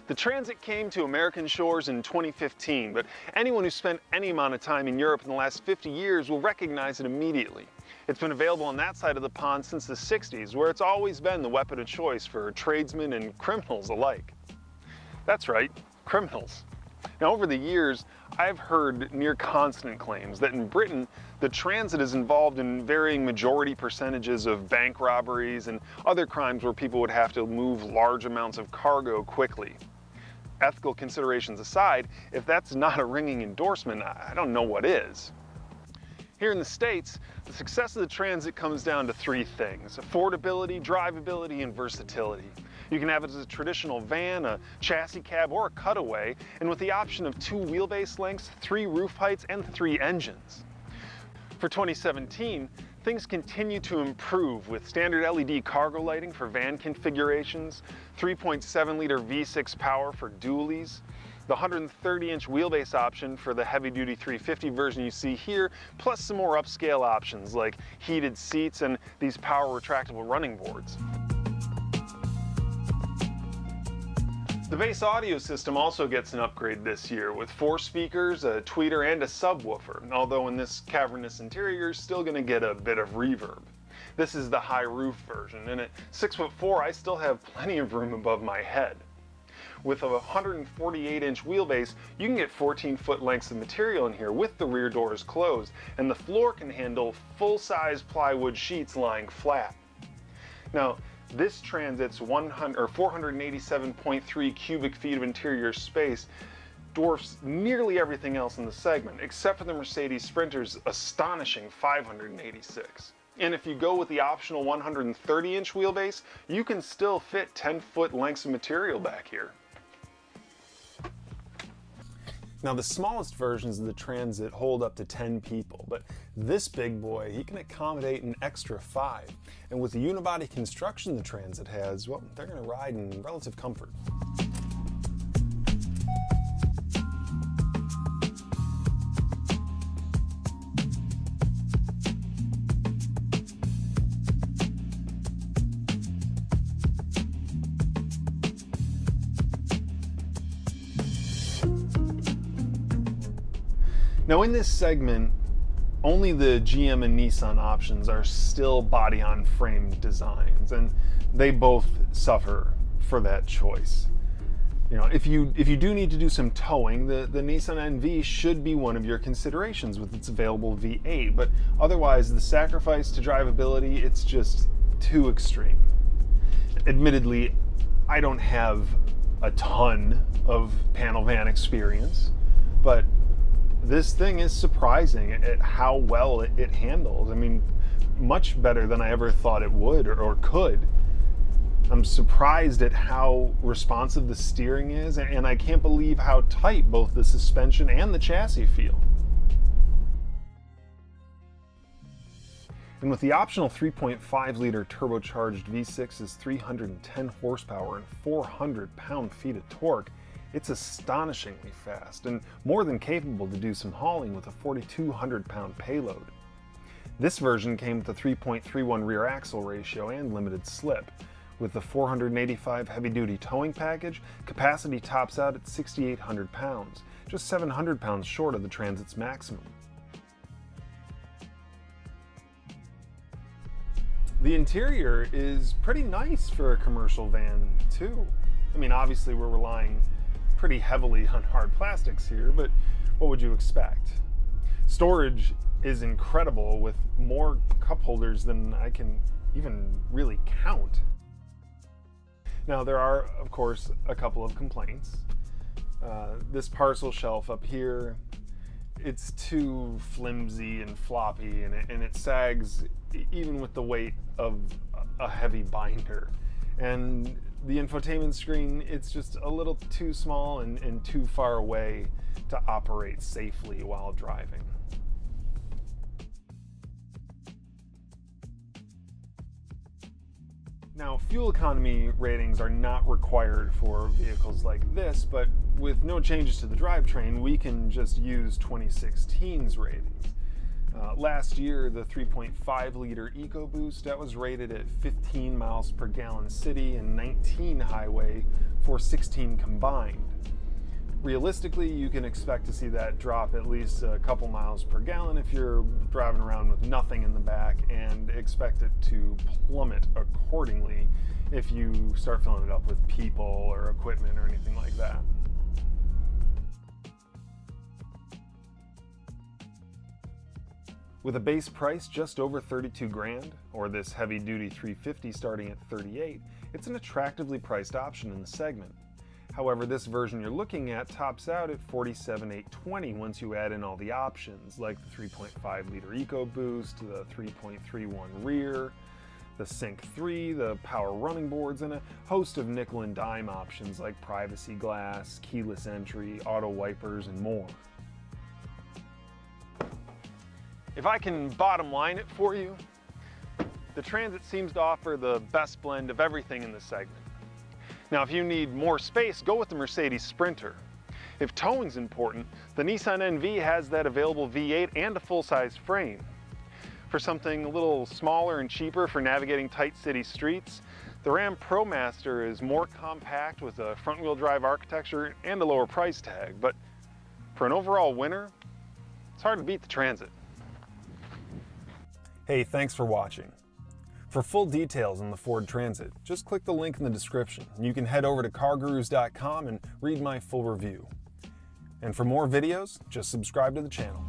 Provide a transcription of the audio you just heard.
The Transit came to American shores in 2015, but anyone who spent any amount of time in Europe in the last 50 years will recognize it immediately. It's been available on that side of the pond since the 60s, where it's always been the weapon of choice for tradesmen and criminals alike. That's right, criminals. Now, over the years, I've heard near constant claims that in Britain, the Transit is involved in varying majority percentages of bank robberies and other crimes where people would have to move large amounts of cargo quickly. Ethical considerations aside, if that's not a ringing endorsement, I don't know what is. Here in the States, the success of the Transit comes down to three things: affordability, drivability, and versatility. You can have it as a traditional van, a chassis cab, or a cutaway, and with the option of 2 wheelbase lengths, 3 roof heights, and 3 engines. For 2017, things continue to improve with standard LED cargo lighting for van configurations, 3.7-liter V6 power for dualies, the 130-inch wheelbase option for the heavy-duty 350 version you see here, plus some more upscale options like heated seats and these power retractable running boards. The base audio system also gets an upgrade this year with 4 speakers, a tweeter, and a subwoofer, although in this cavernous interior you're still going to get a bit of reverb. This is the high roof version, and at 6'4" I still have plenty of room above my head. With a 148-inch wheelbase, you can get 14-foot lengths of material in here with the rear doors closed, and the floor can handle full-size plywood sheets lying flat. Now, this Transit's 487.3 cubic feet of interior space dwarfs nearly everything else in the segment, except for the Mercedes Sprinter's astonishing 586. And if you go with the optional 130-inch wheelbase, you can still fit 10-foot lengths of material back here. Now, the smallest versions of the Transit hold up to 10 people, but this big boy, he can accommodate an extra 5. And with the unibody construction the Transit has, well, they're going to ride in relative comfort. Now, in this segment, only the GM and Nissan options are still body-on-frame designs, and they both suffer for that choice. You know, if you do need to do some towing, the Nissan NV should be one of your considerations with its available V8, but otherwise the sacrifice to drivability, it's just too extreme. Admittedly, I don't have a ton of panel van experience, but this thing is surprising at how well it handles. I mean, much better than I ever thought it would or could. I'm surprised at how responsive the steering is, and I can't believe how tight both the suspension and the chassis feel. And with the optional 3.5-liter turbocharged V6's 310 horsepower and 400 pound-feet of torque, it's astonishingly fast and more than capable to do some hauling with a 4,200-pound payload. This version came with a 3.31 rear axle ratio and limited slip. With the 485 heavy-duty towing package, capacity tops out at 6,800 pounds, just 700 pounds short of the Transit's maximum. The interior is pretty nice for a commercial van, too. I mean, obviously we're relying pretty heavily on hard plastics here, but what would you expect? Storage is incredible with more cup holders than I can even really count. Now, there are, of course, a couple of complaints. This parcel shelf up here, it's too flimsy and floppy, and it sags even with the weight of a heavy binder. And the infotainment screen, it's just a little too small and too far away to operate safely while driving. Now, fuel economy ratings are not required for vehicles like this, but with no changes to the drivetrain, we can just use 2016's ratings. Last year, the 3.5 liter EcoBoost, that was rated at 15 miles per gallon city and 19 highway for 16 combined. Realistically, you can expect to see that drop at least a couple miles per gallon if you're driving around with nothing in the back, and expect it to plummet accordingly if you start filling it up with people or equipment or anything like that. With a base price just over 32 grand, or this heavy-duty 350 starting at 38, it's an attractively priced option in the segment. However, this version you're looking at tops out at $47,820 once you add in all the options, like the 3.5 liter EcoBoost, the 3.31 rear, the Sync 3, the power running boards, and a host of nickel and dime options like privacy glass, keyless entry, auto wipers, and more. If I can bottom line it for you, the Transit seems to offer the best blend of everything in the segment. Now, if you need more space, go with the Mercedes Sprinter. If towing's important, the Nissan NV has that available V8 and a full-size frame. For something a little smaller and cheaper for navigating tight city streets, the Ram ProMaster is more compact with a front-wheel drive architecture and a lower price tag, but for an overall winner, it's hard to beat the Transit. Hey, thanks for watching. For full details on the Ford Transit, just click the link in the description. You can head over to cargurus.com and read my full review. And for more videos, just subscribe to the channel.